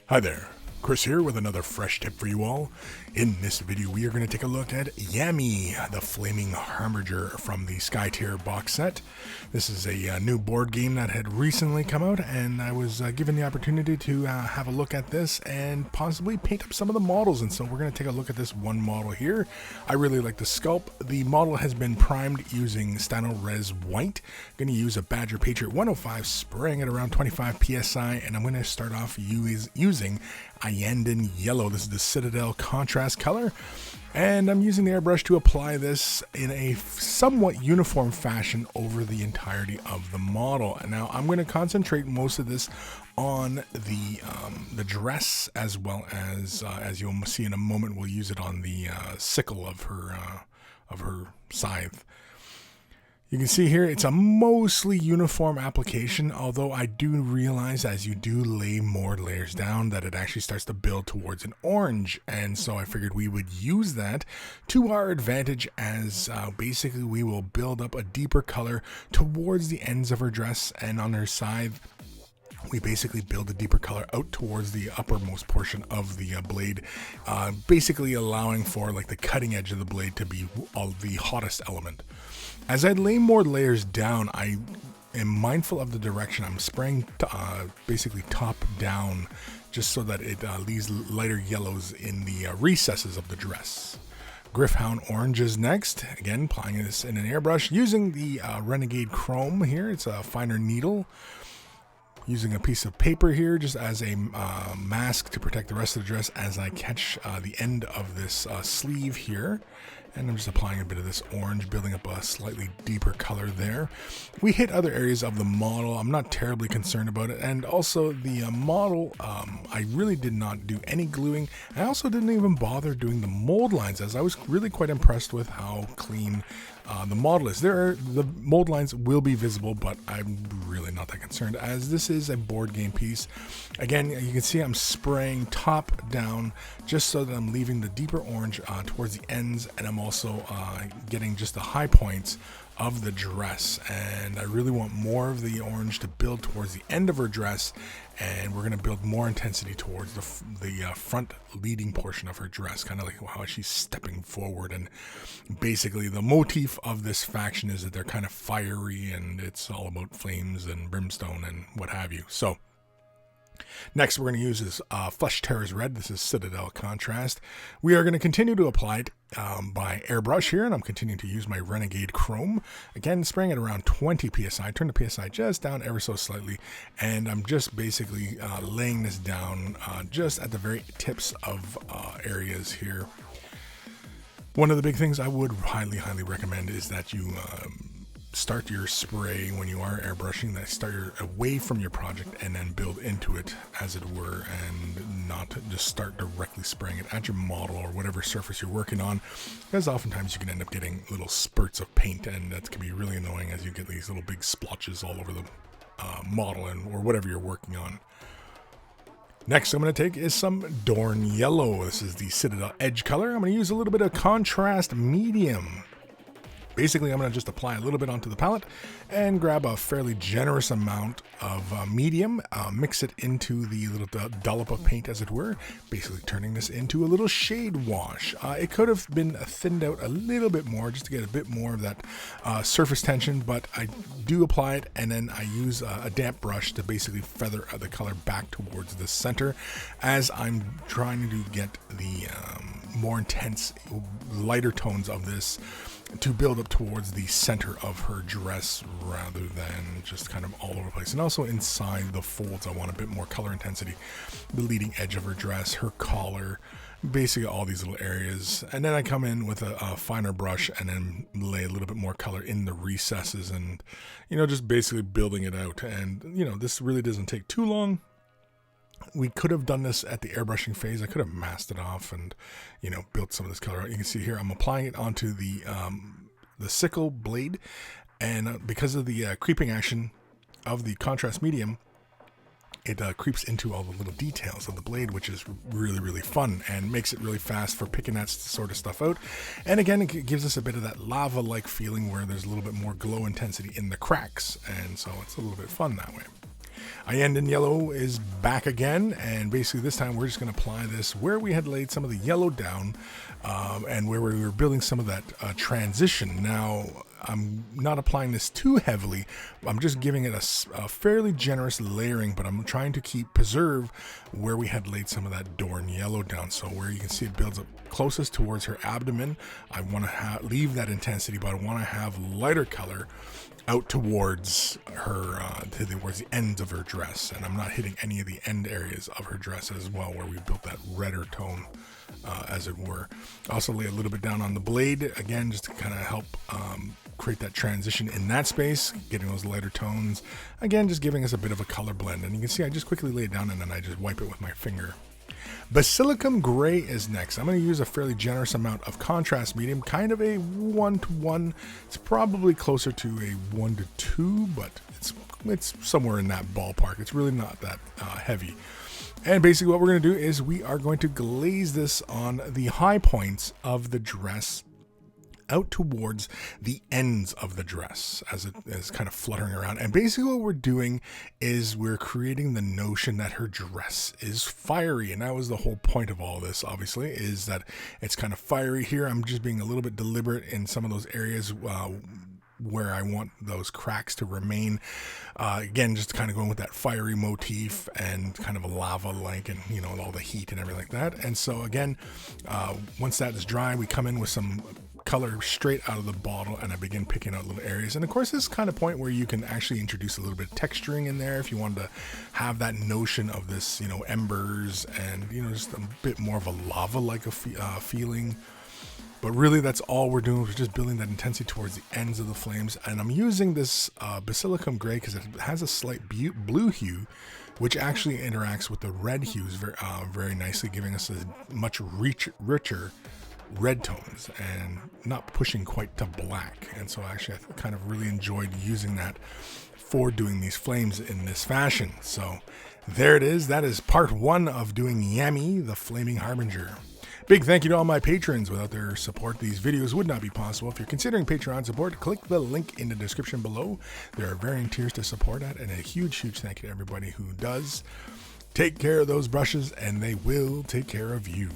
Hi there, Chris here with another fresh tip for you all. In this video we are going to take a look at Yami the Flaming Harbinger from the Skytear box set. This is a new board game that had recently come out, and I was given the opportunity to have a look at this and possibly paint up some of the models, and so we're going to take a look at this one model here. I really like the sculpt. The model has been primed using Stano Res White. I'm going to use a Badger Patriot 105, spraying it around 25 psi, and I'm going to start off using Yandin Yellow. This is the Citadel Contrast color, and I'm using the airbrush to apply this in a somewhat uniform fashion over the entirety of the model. And now I'm going to concentrate most of this on the dress, as well as you'll see in a moment, we'll use it on the sickle of her scythe. You can see here it's a mostly uniform application, although I do realize as you do lay more layers down that it actually starts to build towards an orange, and so I figured we would use that to our advantage, as basically we will build up a deeper color towards the ends of her dress, and on her scythe we basically build a deeper color out towards the uppermost portion of the blade, basically allowing for like the cutting edge of the blade to be the hottest element. As I lay more layers down, I am mindful of the direction I'm spraying, basically top down, just so that it leaves lighter yellows in the recesses of the dress. Griffhound Orange is next. Again, applying this in an airbrush using the Renegade Chrome here. It's a finer needle. Using a piece of paper here just as a mask to protect the rest of the dress as I catch the end of this sleeve here. And I'm just applying a bit of this orange, building up a slightly deeper color there. We hit other areas of the model. I'm not terribly concerned about it. And also the model, I really did not do any gluing. I also didn't even bother doing the mold lines, as I was really quite impressed with how clean the model is. The mold lines will be visible, but I'm really not that concerned, as this is a board game piece. Again, you can see I'm spraying top down just so that I'm leaving the deeper orange towards the ends, and I'm also getting just the high points of the dress, and I really want more of the orange to build towards the end of her dress, and we're going to build more intensity towards the front leading portion of her dress, kind of like how she's stepping forward. And basically the motif of this faction is that they're kind of fiery, and it's all about flames and brimstone and what have you. So next we're going to use this Flesh Terrors Red. This is Citadel Contrast. We are going to continue to apply it by airbrush here, and I'm continuing to use my Renegade Chrome. Again, spraying it around 20 psi. Turn the psi just down ever so slightly, and I'm just basically laying this down just at the very tips of areas here. One of the big things I would highly recommend is that you start your spray when you are airbrushing, that start away from your project and then build into it, as it were, and not just start directly spraying it at your model or whatever surface you're working on, because oftentimes you can end up getting little spurts of paint, and that can be really annoying as you get these little big splotches all over the model or whatever you're working on. Next I'm going to take is some Dorn Yellow. This is the Citadel Edge color. I'm going to use a little bit of Contrast Medium. Basically, I'm going to just apply a little bit onto the palette and grab a fairly generous amount of medium, mix it into the little dollop of paint, as it were, basically turning this into a little shade wash. It could have been thinned out a little bit more just to get a bit more of that surface tension, but I do apply it, and then I use a damp brush to basically feather the color back towards the center, as I'm trying to get the more intense, lighter tones of this to build up towards the center of her dress rather than just kind of all over the place. And also inside the folds, I want a bit more color intensity. The leading edge of her dress, her collar, basically all these little areas. And then I come in with a finer brush and then lay a little bit more color in the recesses, and, you know, just basically building it out. And, you know, this really doesn't take too long. We could have done this at the airbrushing phase. I could have masked it off and, you know, built some of this color out. You can see here I'm applying it onto the sickle blade, and because of the creeping action of the contrast medium, it creeps into all the little details of the blade, which is really fun and makes it really fast for picking that sort of stuff out. And again, it gives us a bit of that lava-like feeling where there's a little bit more glow intensity in the cracks, and so it's a little bit fun that way. Iyanden Yellow is back again, and basically this time we're just going to apply this where we had laid some of the yellow down and where we were building some of that transition. Now, I'm not applying this too heavily. I'm just giving it a fairly generous layering, but I'm trying to preserve where we had laid some of that Dorn yellow down. So where you can see it builds up closest towards her abdomen, I want to leave that intensity, but I want to have lighter color out towards her, towards the ends of her dress. And I'm not hitting any of the end areas of her dress as well, where we built that redder tone, as it were. Also lay a little bit down on the blade, again, just to kind of help create that transition in that space, getting those lighter tones. Again, just giving us a bit of a color blend. And you can see I just quickly lay it down and then I just wipe it with my finger. Basilicum Gray is next. I'm going to use a fairly generous amount of contrast medium, kind of a 1-to-1. It's probably closer to a 1-to-2, but it's somewhere in that ballpark. It's really not that heavy. And basically what we're going to do is we are going to glaze this on the high points of the dress out towards the ends of the dress as it is kind of fluttering around. And basically what we're doing is we're creating the notion that her dress is fiery. And that was the whole point of all this, obviously, is that it's kind of fiery here. I'm just being a little bit deliberate in some of those areas where I want those cracks to remain. Again, just kind of going with that fiery motif and kind of a lava-like, and you know, all the heat and everything like that. And so again, once that is dry, we come in with some color straight out of the bottle, and I begin picking out little areas. And of course, this is kind of point where you can actually introduce a little bit of texturing in there if you wanted to have that notion of this, you know, embers and, you know, just a bit more of a lava-like feeling. But really, that's all we're doing. We're just building that intensity towards the ends of the flames. And I'm using this Basilicum Gray because it has a slight blue hue, which actually interacts with the red hues very nicely, giving us a much richer red tones and not pushing quite to black. And so actually I kind of really enjoyed using that for doing these flames in this fashion. So there it is. That is part 1 of doing Yami the Flaming Harbinger. Big thank you to all my patrons. Without their support, these videos would not be possible. If you're considering Patreon support, click the link in the description below. There are varying tiers to support at, and a huge thank you to everybody who does. Take care of those brushes and they will take care of you.